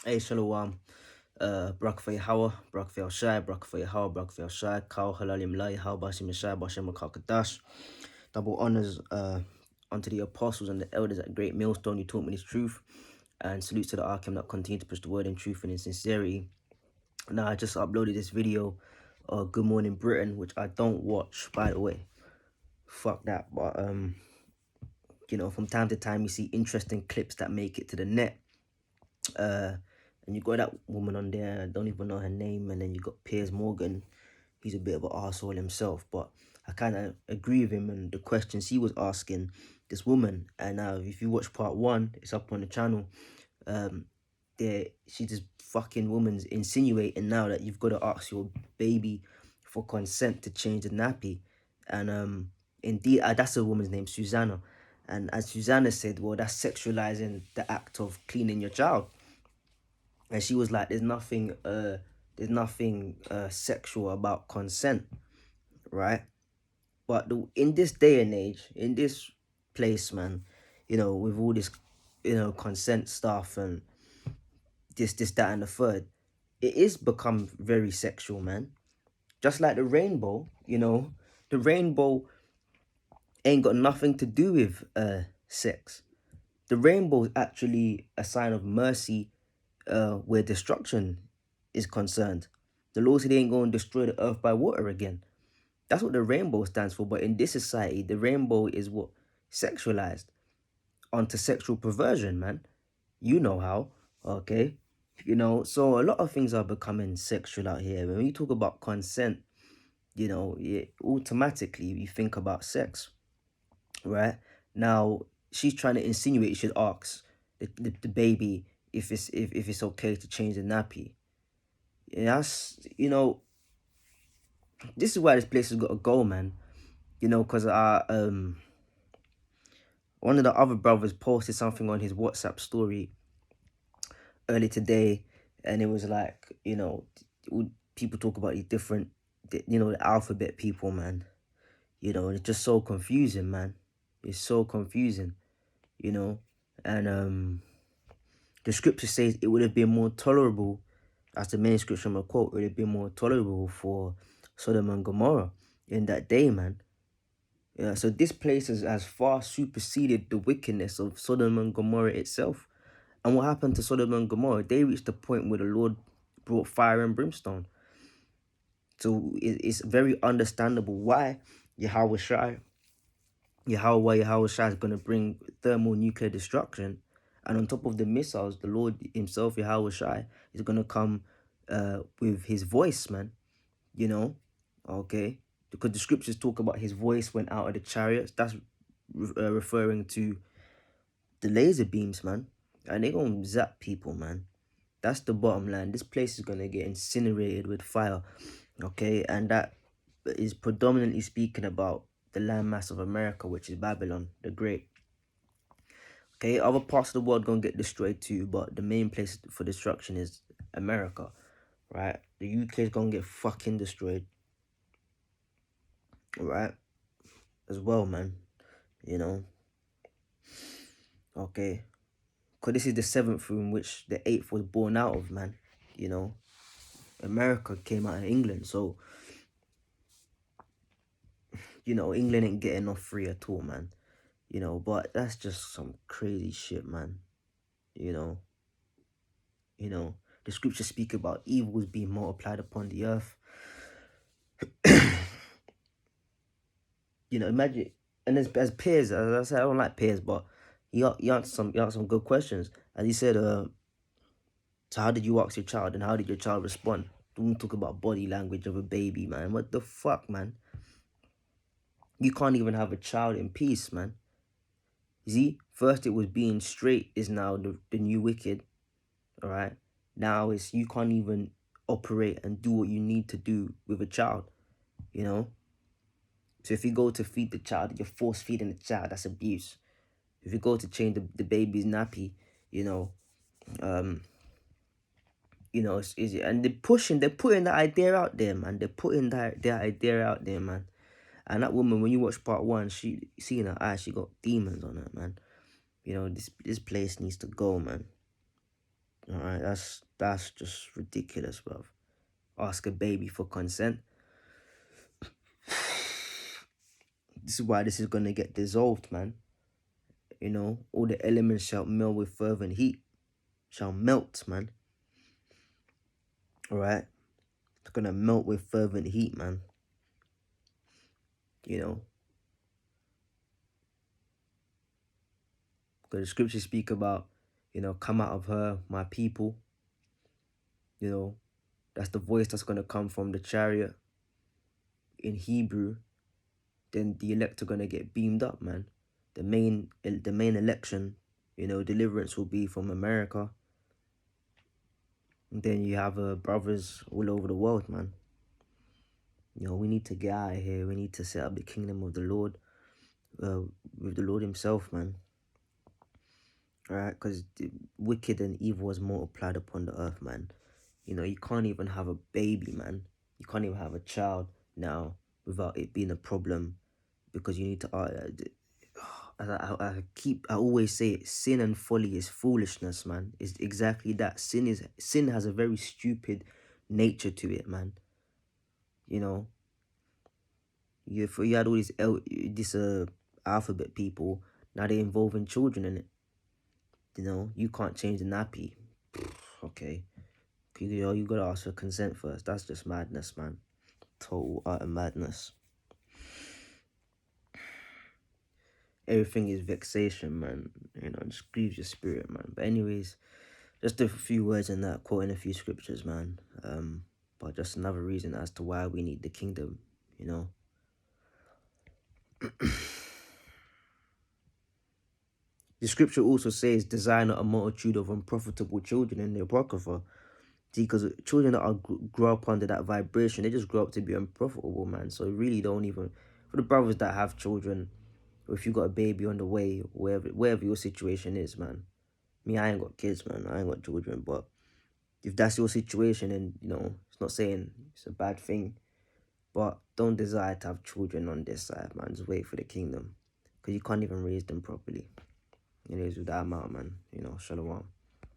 Hey, Shalom. Barak for Yahweh, Barak for Shai, Barak for Yahweh, Barak for Shai, Kal Halalim La Yahweh, Bashim Shai, Bashim Kadash. Double honors unto the apostles and the elders at Great Millstone. You taught me this truth. And salute to the Arkham that continue to push the word in truth and in sincerity. Now, I just uploaded this video, Good Morning Britain, which I don't watch, by the way. Fuck that. But, from time to time, you see interesting clips that make it to the net. And you got that woman on there, I don't even know her name, and then you got Piers Morgan. He's a bit of an arsehole himself, but I kind of agree with him and the questions he was asking this woman. And if you watch part 1, it's up on the channel. She this fucking woman's insinuating now that you've got to ask your baby for consent to change the nappy. And indeed, that's a woman's name, Susanna. And as Susanna said, well, that's sexualizing the act of cleaning your child. And she was like, there's nothing sexual about consent, right? But in this day and age, in this place, man, with all this, consent stuff and this, that, and the third, it is become very sexual, man. Just like the rainbow, the rainbow ain't got nothing to do with sex. The rainbow is actually a sign of mercy where destruction is concerned. The Lord said he ain't going to destroy the earth by water again. That's what the rainbow stands for. But in this society, the rainbow is what? Sexualized onto sexual perversion, man. You know how, okay? So a lot of things are becoming sexual out here. When you talk about consent, automatically you think about sex, right? Now, she's trying to insinuate you should ask the baby if it's okay to change the nappy. Yeah, this is why this place has got to go, man. Because one of the other brothers posted something on his WhatsApp story early today, and it was like, people talk about these different, the alphabet people, man. It's just so confusing, man. It's so confusing, and the scripture says it would have been more tolerable, as the main scripture I'm gonna quote, it would have been more tolerable for Sodom and Gomorrah in that day, man. Yeah, so this place has far superseded the wickedness of Sodom and Gomorrah itself. And what happened to Sodom and Gomorrah? They reached the point where the Lord brought fire and brimstone. So it's very understandable why Yahweh Shai is going to bring thermonuclear destruction. And on top of the missiles, the Lord himself, Yahweh Shai, is going to come with his voice, man. Okay? Because the scriptures talk about his voice went out of the chariots. That's referring to the laser beams, man. And they're going to zap people, man. That's the bottom line. This place is going to get incinerated with fire. Okay? And that is predominantly speaking about the landmass of America, which is Babylon the Great. Okay, other parts of the world gonna get destroyed too, but the main place for destruction is America, right? The UK is gonna get fucking destroyed, right? As well, man. Okay, because this is the 7th room which the 8th was born out of, man. America came out of England, so England ain't getting off free at all, man. But that's just some crazy shit, man. The scriptures speak about evils being multiplied upon the earth. Imagine, and as Piers, as I said, I don't like Piers, but he answered some good questions. As he said, so how did you ask your child, and how did your child respond? Don't talk about body language of a baby, man. What the fuck, man? You can't even have a child in peace, man. See, first it was being straight is now the new wicked, all right? Now it's you can't even operate and do what you need to do with a child, So if you go to feed the child, you're force feeding the child, that's abuse. If you go to change the baby's nappy, it's easy. And they're putting that idea out there, man. They're putting their idea out there, man. And that woman, when you watch part 1, she see in her eyes, she got demons on her, man. This place needs to go, man. All right, that's just ridiculous, bro. Ask a baby for consent. This is why this is gonna get dissolved, man. All the elements shall melt with fervent heat. Shall melt, man. All right, it's gonna melt with fervent heat, man. You know, because the scriptures speak about, come out of her, my people. You know, that's the voice that's gonna come from the chariot in Hebrew. Then the elect are gonna get beamed up, man. The main election, deliverance will be from America. And then you have brothers all over the world, man. We need to get out of here. We need to set up the kingdom of the Lord, with the Lord himself, man. All right, because wicked and evil was multiplied upon the earth, man. You can't even have a baby, man. You can't even have a child now without it being a problem, because you need to. I always say it, sin and folly is foolishness, man. It's exactly that. Sin has a very stupid nature to it, man. You had all this alphabet people, now they're involving children in it. You can't change the nappy. Okay. You gotta ask for consent first. That's just madness, man. Total utter madness. Everything is vexation, man. It just grieves your spirit, man. But anyways, just a few words in that, quoting a few scriptures, man. But just another reason as to why we need the kingdom, The scripture also says, desire not a multitude of unprofitable children in the Apocrypha. See, because children that grow up under that vibration, they just grow up to be unprofitable, man. So really don't even, for the brothers that have children, or if you got a baby on the way, wherever your situation is, man. Me, I ain't got kids, man. I ain't got children, but if that's your situation, and it's not saying it's a bad thing, but don't desire to have children on this side, man. Just wait for the kingdom, because you can't even raise them properly. It is with that amount, man. Shalom.